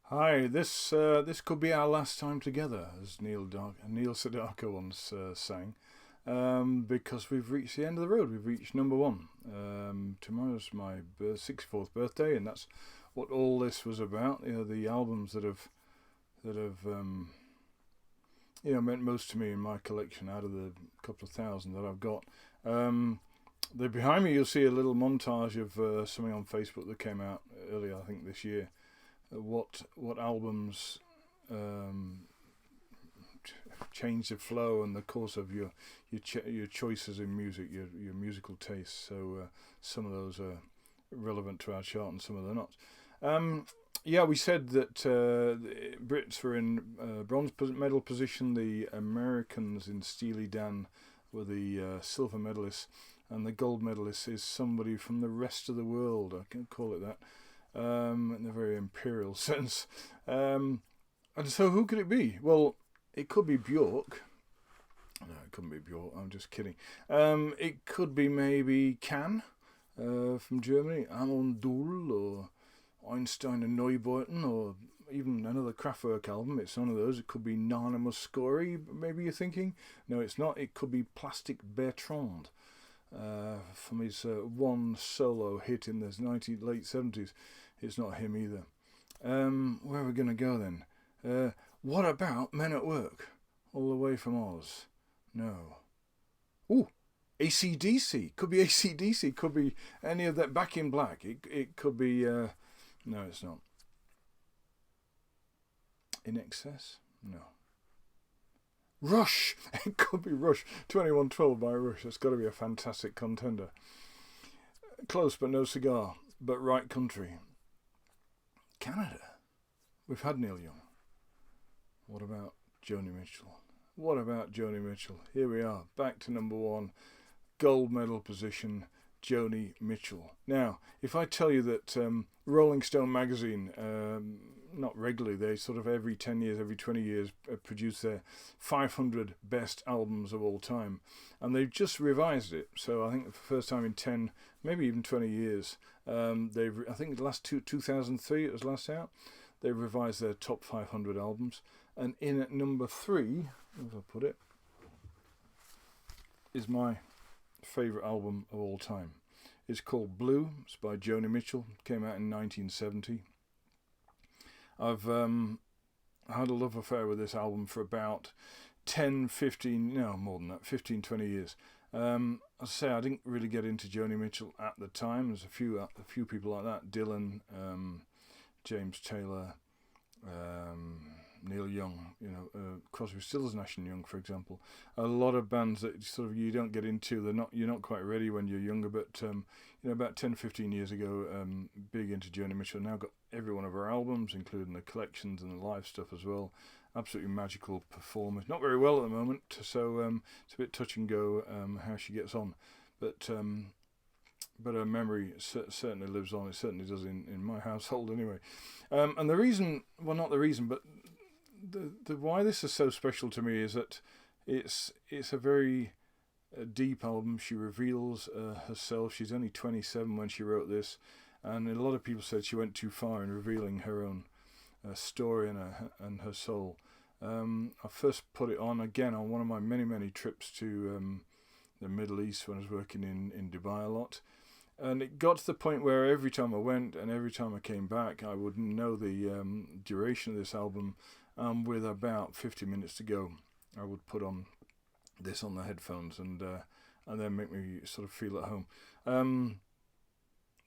Hi, this could be our last time together, as Neil Sedaka once sang, because we've reached the end of the road. We've reached number one. Tomorrow's my 64th birthday, and that's what all this was about. The albums that have meant most to me in my collection out of the couple of thousand that I've got. Um, Behind me, you'll see a little montage of something on Facebook that came out earlier, I think, this year. What albums um, change the flow and the course of your choices in music, your musical tastes. So some of those are relevant to our chart, and some of them are not. Yeah, we said that the Brits were in bronze medal position. The Americans in Steely Dan were the silver medalists, and the gold medalist is somebody from the rest of the world. I can call it that, in a very imperial sense. And so, who could it be? Well, it could be Bjork. No, it couldn't be Bjork. I'm just kidding. It could be maybe Can from Germany, Amon Düül, or Einstein and Neubauten, or even another Kraftwerk album. It's one of those. It could be Nana Mouskouri, maybe you're thinking. No, it's not. It could be Plastic Bertrand from his one solo hit in the late 70s. It's not him either. Where are we going to go then? What about Men at Work? All the way from Oz? No. Ooh, AC/DC. Could be AC/DC. Could be any of that. Back in Black. It could be. No, it's not. In Excess? No. Rush! It could be Rush. 2112 by Rush. That's got to be a fantastic contender. Close but no cigar. But right country. Canada. We've had Neil Young. What about Joni Mitchell? What about Joni Mitchell? Here we are, back to number one, gold medal position, Joni Mitchell. Now, if I tell you that Rolling Stone magazine, not regularly, they sort of every 10 years, every 20 years produce their 500 best albums of all time. And they've just revised it. So I think for the first time in 10, maybe even 20 years, I think the last 2003 it was last out, they've revised their top 500 albums. And in at number 3, as I put it, is my favourite album of all time. It's called Blue. It's by Joni Mitchell. It came out in 1970. I've had a love affair with this album for about 10, 15, no, more than that, 15, 20 years. As I say, I didn't really get into Joni Mitchell at the time. There's a few people like that. Dylan, James Taylor, Neil Young, Crosby, Stills, Nash and Young, for example. A lot of bands that sort of you don't get into. You're not quite ready when you're younger. But about 10, 15 years ago, big into Joni Mitchell. Now got every one of her albums, including the collections and the live stuff as well. Absolutely magical performance. Not very well at the moment, so it's a bit touch and go how she gets on. But her memory certainly lives on. It certainly does in my household anyway. And the reason, well, not the reason, but the why this is so special to me is that it's a very deep album. She reveals herself. She's only 27 when she wrote this, and a lot of people said she went too far in revealing her own story and her soul. I first put it on again on one of my many trips to the Middle East when I was working in Dubai a lot. And it got to the point where every time I went and every time I came back, I would know the duration of this album. With about 50 minutes to go, I would put on this on the headphones and then make me sort of feel at home.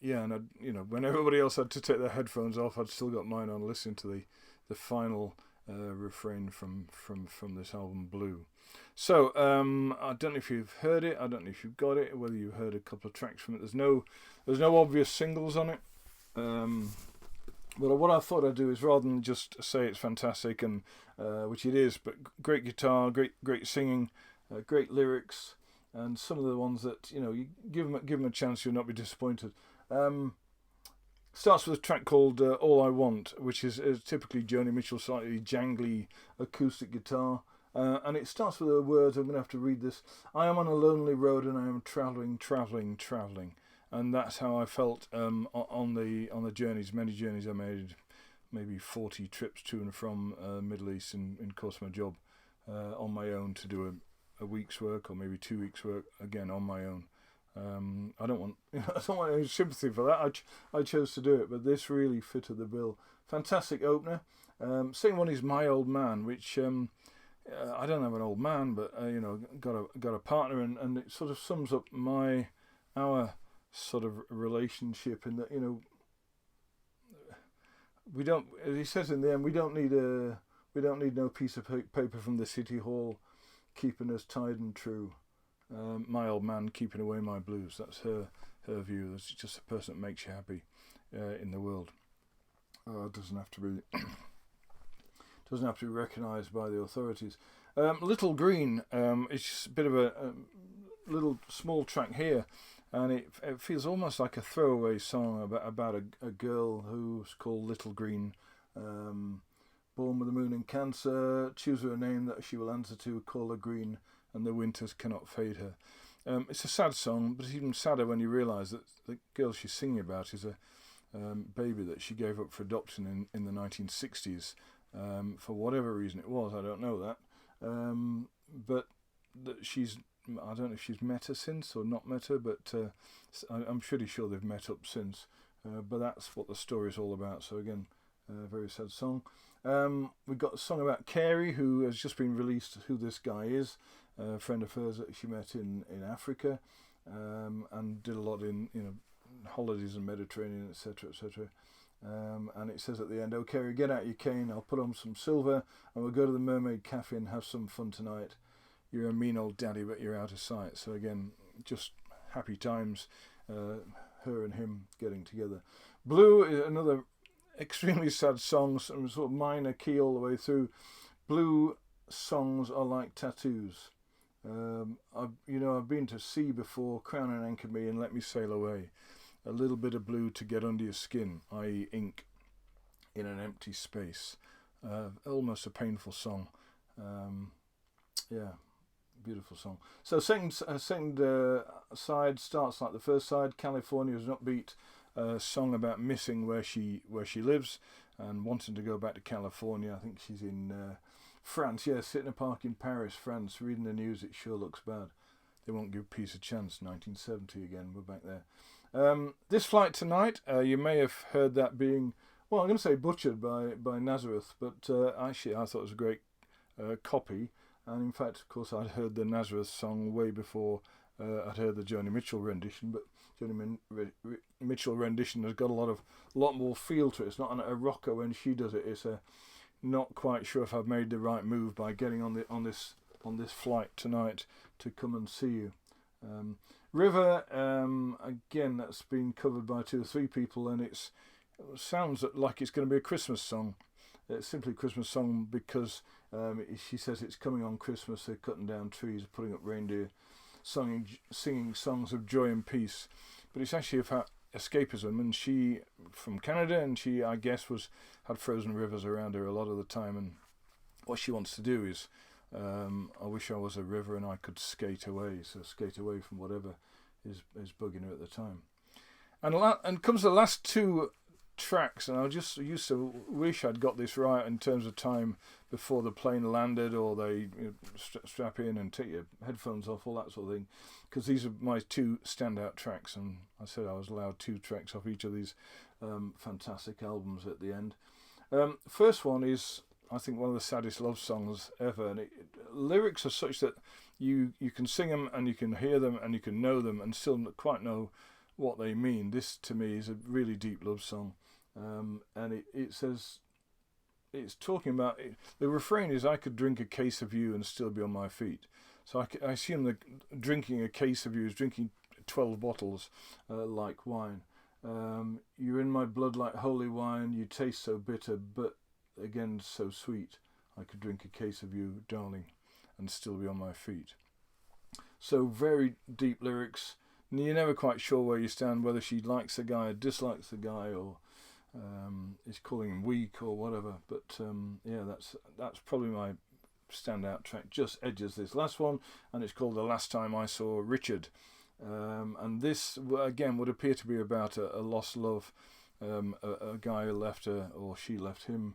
Yeah, and when everybody else had to take their headphones off, I'd still got mine on, listening to the final refrain from this album, Blue. So I don't know if you've heard it. I don't know if you've got it. Whether you've heard a couple of tracks from it. There's no obvious singles on it. Well, what I thought I'd do is, rather than just say it's fantastic, and which it is, but great guitar, great singing, great lyrics, and some of the ones that you give them a chance, you'll not be disappointed. Starts with a track called All I Want, which is typically Joni Mitchell, slightly jangly acoustic guitar. And it starts with the words, I'm going to have to read this. I am on a lonely road and I am travelling. And that's how I felt on the journeys, many journeys I made maybe 40 trips to and from Middle East in course of my job on my own to do a week's work or maybe 2 weeks' work again on my own. I don't want I don't want any sympathy for that. I chose to do it, but this really fitted the bill. Fantastic opener. Second one is My Old Man, which I don't have an old man, but got a partner, and it sort of sums up our sort of relationship in that we don't. As he says in the end, we don't need no piece of paper from the city hall keeping us tied and true. My old man keeping away my blues. That's her view. That's just a person that makes you happy in the world. Doesn't have to be recognised by the authorities. Little Green. It's a bit of a little small track here, and it feels almost like a throwaway song about a girl who's called Little Green. Born with the moon in Cancer, choose her a name that she will answer to, call her green, and the winters cannot fade her. It's a sad song, but it's even sadder when you realise that the girl she's singing about is a baby that she gave up for adoption in the 1960s. For whatever reason it was, I don't know that. But that I don't know if she's met her since or not met her, but I'm pretty sure they've met up since. But that's what the story is all about. So again, very sad song. We've got a song about Carey, who has just been released, who this guy is, a friend of hers that she met in Africa, and did a lot in holidays in Mediterranean, etc., etc. And it says at the end, "Oh Carey, get out your cane, I'll put on some silver, and we'll go to the Mermaid Cafe and have some fun tonight. You're a mean old daddy, but you're out of sight." So again, just happy times, her and him getting together. Blue is another extremely sad song, some sort of minor key all the way through. Blue songs are like tattoos. I've been to sea before, crown and anchor me and let me sail away. A little bit of blue to get under your skin, i.e. ink in an empty space. Almost a painful song. Beautiful song. So second side starts like the first side. California is an upbeat song about missing where she lives and wanting to go back to California. I think she's in France. Yeah, sitting in a park in Paris, France, reading the news. It sure looks bad. They won't give peace a chance. 1970 again. We're back there. This Flight Tonight. You may have heard that being, well, I'm going to say butchered by Nazareth, but actually I thought it was a great copy. And in fact, of course, I'd heard the Nazareth song way before I'd heard the Joni Mitchell rendition, but Joni Mitchell rendition has got a lot more feel to it. It's not a rocker when she does it. It's not quite sure if I've made the right move by getting on this flight tonight to come and see you. River, again, that's been covered by 2 or 3 people, and it sounds like it's going to be a Christmas song. It's simply a Christmas song because she says it's coming on Christmas. They're cutting down trees, putting up reindeer, singing songs of joy and peace. But it's actually about escapism, and she from Canada, and she, I guess, had frozen rivers around her a lot of the time, and what she wants to do is, I wish I was a river and I could skate away. So skate away from whatever is bugging her at the time. And comes the last 2 tracks, and I just used to wish I'd got this right in terms of time before the plane landed, or they strap in and take your headphones off, all that sort of thing, because these are my 2 standout tracks, and I said I was allowed 2 tracks off each of these fantastic albums at the end. First one is, I think, one of the saddest love songs ever, and lyrics are such that you can sing them and you can hear them and you can know them and still not quite know what they mean. This to me is a really deep love song, and it says, it's talking about, the refrain is, I could drink a case of you and still be on my feet. So I assume that drinking a case of you is drinking 12 bottles like wine. You're in my blood like holy wine, you taste so bitter but again so sweet. I could drink a case of you, darling, and still be on my feet. So very deep lyrics. You're never quite sure where you stand, whether she likes the guy or dislikes the guy, or is calling him weak or whatever. But that's probably my standout track. Just edges this last one, and it's called The Last Time I Saw Richard. And this again would appear to be about a lost love a guy left her, or she left him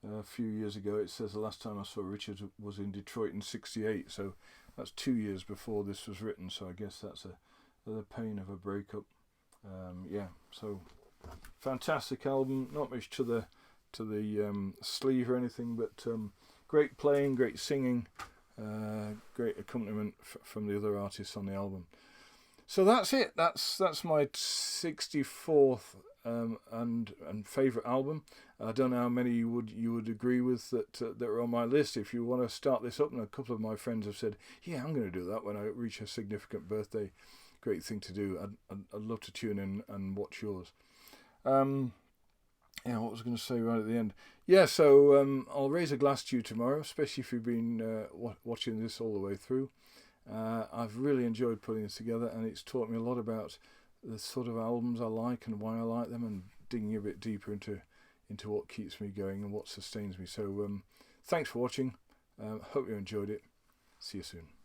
a few years ago. It says the last time I saw Richard was in Detroit in '68, so that's 2 years before this was written. So I guess that's the pain of a breakup. Yeah, so fantastic album. Not much to the sleeve or anything, but great playing, great singing, great accompaniment from the other artists on the album. So that's it. That's my 64th and favourite album. I don't know how many you would agree with that are on my list. If you want to start this up, and a couple of my friends have said, yeah, I'm going to do that when I reach a significant birthday. Great thing to do. I'd love to tune in and watch yours. Yeah, what was I going to say right at the end? Yeah, so I'll raise a glass to you tomorrow, especially if you've been watching this all the way through. I've really enjoyed putting this together, and it's taught me a lot about the sort of albums I like and why I like them, and digging a bit deeper into what keeps me going and what sustains me. So thanks for watching. Hope you enjoyed it. See you soon.